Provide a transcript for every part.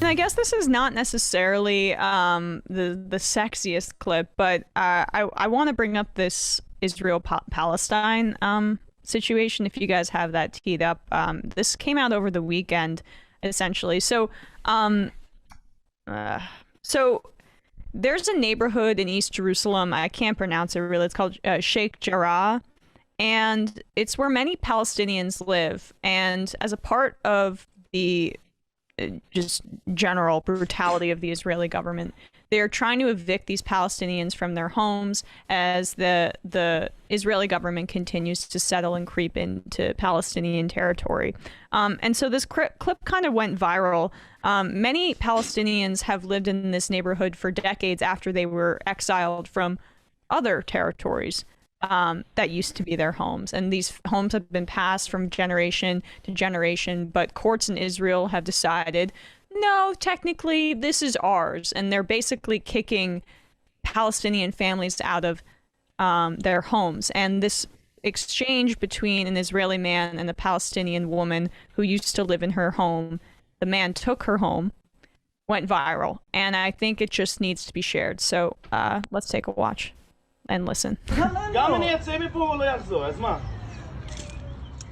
I guess this is not necessarily the sexiest clip, but I want to bring up this Israel-Palestine situation, if you guys have that teed up. This came out over the weekend, essentially. So there's a neighborhood in East Jerusalem. I can't pronounce it really. It's called Sheikh Jarrah, and it's where many Palestinians live. And as a part of the just general brutality of the Israeli government, they are trying to evict these Palestinians from their homes as the Israeli government continues to settle and creep into Palestinian territory. And so this clip kind of went viral. Many Palestinians have lived in this neighborhood for decades after they were exiled from other territories that used to be their homes. And these homes have been passed from generation to generation, but courts in Israel have decided, no, technically this is ours. And they're basically kicking Palestinian families out of their homes. And this exchange between an Israeli man and a Palestinian woman who used to live in her home, the man took her home, went viral. And I think it just needs to be shared. So let's take a watch and listen.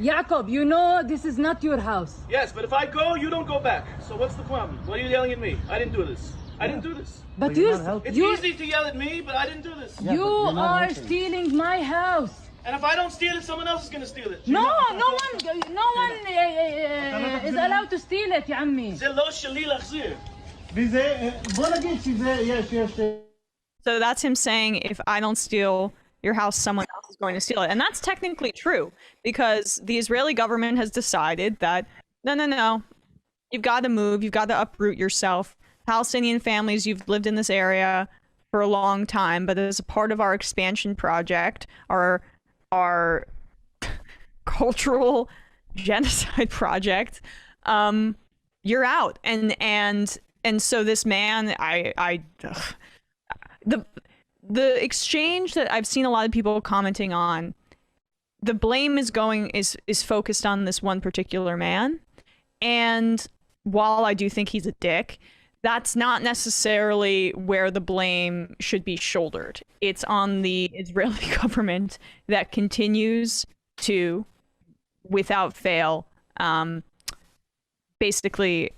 Jacob, you know this is not your house. Yes, but if I go, you don't go back. So what's the problem? Why are you yelling at me? I didn't do this. I didn't do this. But it's easy to yell at me, but I didn't do this. Yeah, you are stealing my house. And if I don't steal it, someone else is gonna steal it. No one is allowed to steal it, يا عمي. זה לא שלי להחזיר. בוא נגיד שזה יש So that's him saying, if I don't steal your house, someone else is going to steal it. And that's technically true, because the Israeli government has decided that, no, you've got to move, you've got to uproot yourself. Palestinian families, you've lived in this area for a long time, but as a part of our expansion project, our cultural genocide project, you're out. And so this man, the exchange that I've seen a lot of people commenting on, the blame is focused on this one particular man. And while I do think he's a dick, that's not necessarily where the blame should be shouldered. It's on the Israeli government that continues to, without fail, basically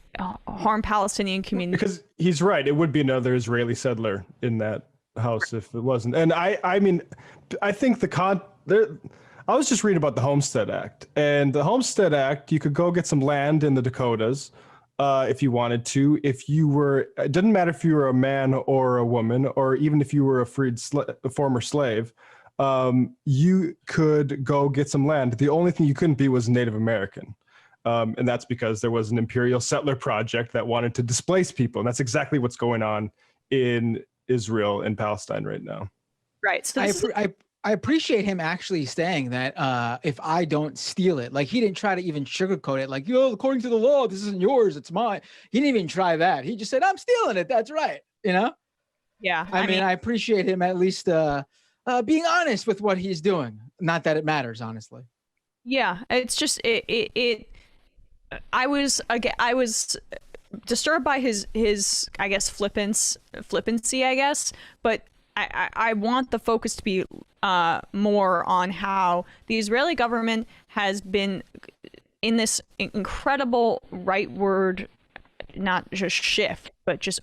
harm Palestinian communities. Because he's right. It would be another Israeli settler in that house if it wasn't. And I mean, I think I was just reading about the Homestead Act. And the Homestead Act, you could go get some land in the Dakotas if you wanted to. It didn't matter if you were a man or a woman, or even if you were a former slave, you could go get some land. The only thing you couldn't be was Native American. And that's because there was an imperial settler project that wanted to displace people. And that's exactly what's going on in Israel and Palestine right now. Right. So I appreciate him actually saying that if I don't steal it, like he didn't try to even sugarcoat it. Like, according to the law, this isn't yours, it's mine. He didn't even try that. He just said, I'm stealing it. That's right. Yeah. I mean, I appreciate him at least being honest with what he's doing. Not that it matters, honestly. Yeah. It's just, I was disturbed by his I guess flippancy, I guess, but I want the focus to be more on how the Israeli government has been in this incredible rightward, not just shift, but just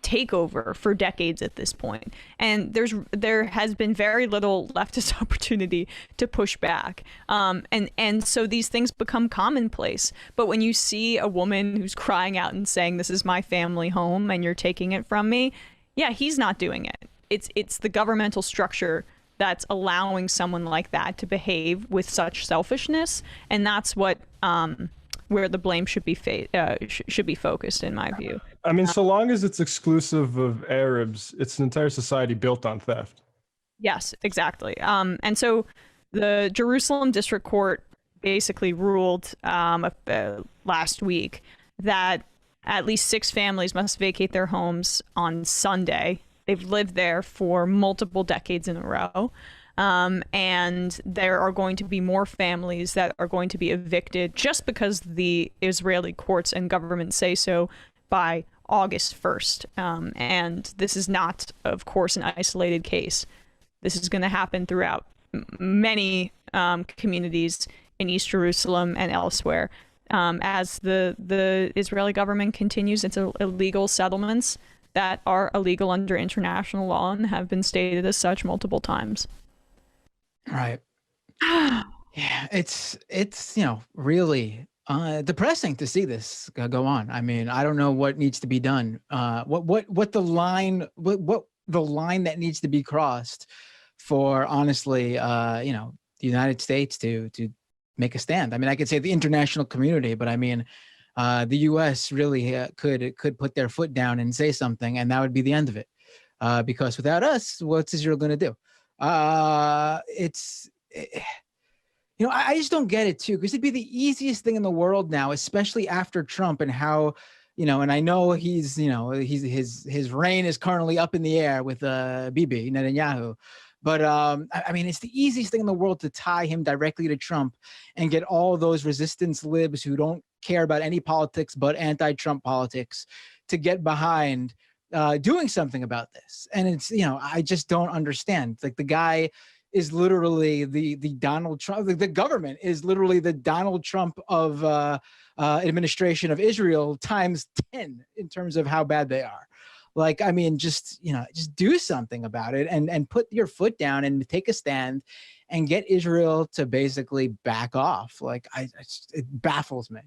takeover for decades at this point. And there has been very little leftist opportunity to push back. And so these things become commonplace. But when you see a woman who's crying out and saying, this is my family home and you're taking it from me, yeah, he's not doing it. It's the governmental structure that's allowing someone like that to behave with such selfishness. And that's what where the blame should be focused, in my view. I mean, so long as it's exclusive of Arabs, it's an entire society built on theft. Yes, exactly. And so the Jerusalem District Court basically ruled last week that at least 6 families must vacate their homes on Sunday. They've lived there for multiple decades in a row. And there are going to be more families that are going to be evicted just because the Israeli courts and government say so, by August 1st. And this is not, of course, an isolated case. This is going to happen throughout many communities in East Jerusalem and elsewhere, as the Israeli government continues its illegal settlements that are illegal under international law and have been stated as such multiple times. Right. Yeah, it's really depressing to see this go on. I mean, I don't know what needs to be done. What the line that needs to be crossed for, honestly, the United States to make a stand. I mean, I could say the international community, but I mean, the U.S. really could put their foot down and say something, and that would be the end of it. Because without us, what's Israel going to do? I just don't get it too, because it'd be the easiest thing in the world now, especially after Trump and how, and I know his reign is currently up in the air with Bibi Netanyahu. But I mean, it's the easiest thing in the world to tie him directly to Trump and get all those resistance libs who don't care about any politics but anti-Trump politics to get behind doing something about this. And it's, I just don't understand. Like, the guy is literally the Donald Trump. The government is literally the Donald Trump of administration of Israel times 10 in terms of how bad they are. Like, I mean, just do something about it and put your foot down and take a stand and get Israel to basically back off. Like, it baffles me.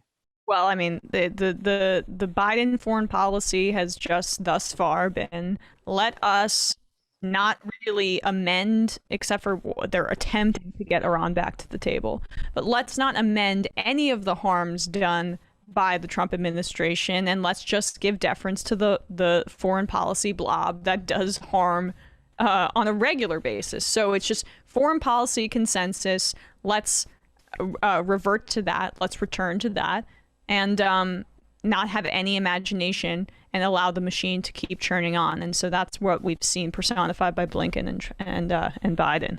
Well, I mean, the Biden foreign policy has just thus far been, let us not really amend, except for their attempt to get Iran back to the table. But let's not amend any of the harms done by the Trump administration, and let's just give deference to the foreign policy blob that does harm on a regular basis. So it's just foreign policy consensus. Let's revert to that. Let's return to that, and not have any imagination and allow the machine to keep churning on. And so that's what we've seen personified by Blinken and Biden.